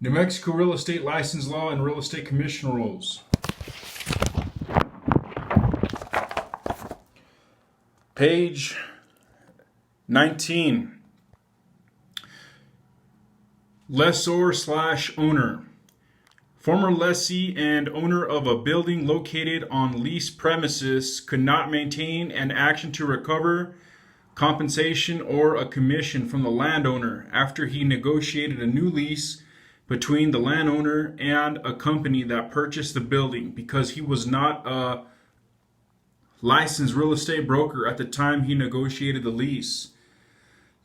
New Mexico Real Estate License Law and Real Estate Commission Rules. Page 19. Lessor/owner. Former lessee and owner of a building located on leased premises could not maintain an action to recover compensation or a commission from the landowner after he negotiated a new lease between the landowner and a company that purchased the building because he was not a licensed real estate broker at the time he negotiated the lease.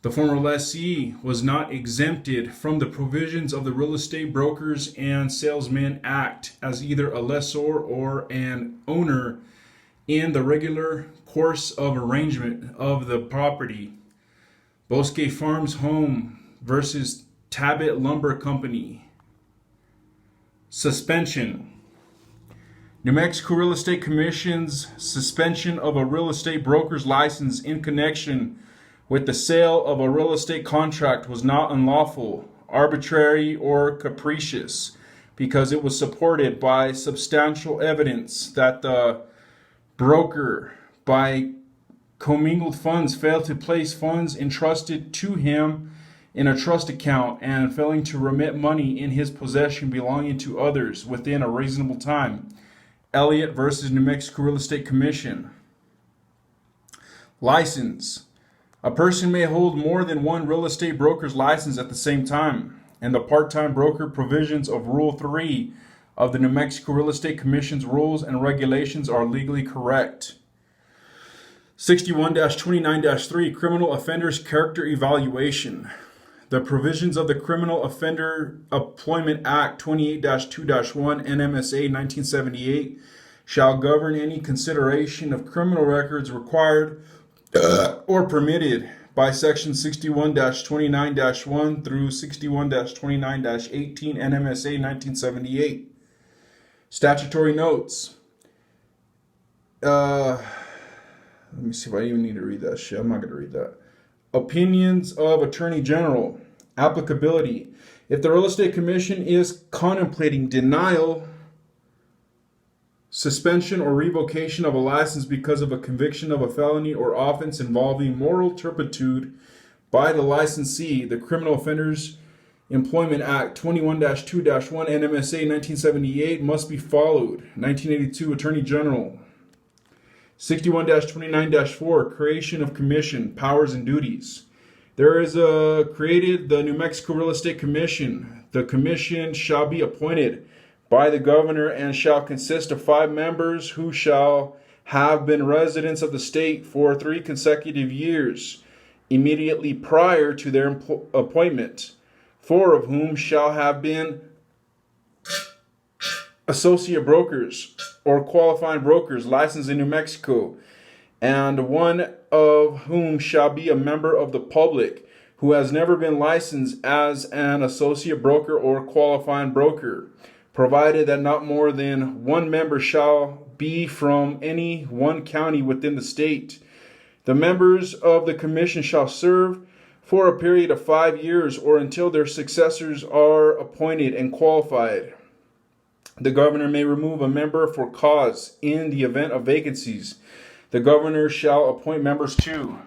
The former lessee was not exempted from the provisions of the Real Estate Brokers and Salesmen Act as either a lessor or an owner in the regular course of arrangement of the property. Bosque Farms Home versus Tabit Lumber Company. Suspension. New Mexico Real Estate Commission's suspension of a real estate broker's license in connection with the sale of a real estate contract was not unlawful, arbitrary, or capricious because it was supported by substantial evidence that the broker, by commingled funds, failed to place funds entrusted to him in a trust account and failing to remit money in his possession belonging to others within a reasonable time. Elliott versus New Mexico Real Estate Commission. License. A person may hold more than one real estate broker's license at the same time, and the part-time broker provisions of Rule 3 of the New Mexico Real Estate Commission's rules and regulations are legally correct. 61-29-3 Criminal Offenders Character Evaluation. The provisions of the Criminal Offender Employment Act 28-2-1 NMSA 1978 shall govern any consideration of criminal records required or permitted by Section 61-29-1 through 61-29-18 NMSA 1978. Statutory notes. Let me see if I even need to read that shit. I'm not going to read that. Opinions of Attorney General. Applicability. If the Real Estate Commission is contemplating denial, suspension, or revocation of a license because of a conviction of a felony or offense involving moral turpitude by the licensee, the Criminal Offenders Employment Act 21-2-1 NMSA 1978 must be followed. 1982 Attorney General. 61-29-4 Creation of Commission, Powers and Duties. There is created the New Mexico Real Estate Commission. The commission shall be appointed by the governor and shall consist of 5 members who shall have been residents of the state for 3 consecutive years immediately prior to their appointment, 4 of whom shall have been associate brokers or qualifying brokers licensed in New Mexico, and 1 of whom shall be a member of the public who has never been licensed as an associate broker or qualifying broker, provided that not more than 1 member shall be from any one county within the state. The members of the commission shall serve for a period of 5 years or until their successors are appointed and qualified. The governor may remove a member for cause in the event of vacancies. The governor shall appoint members too.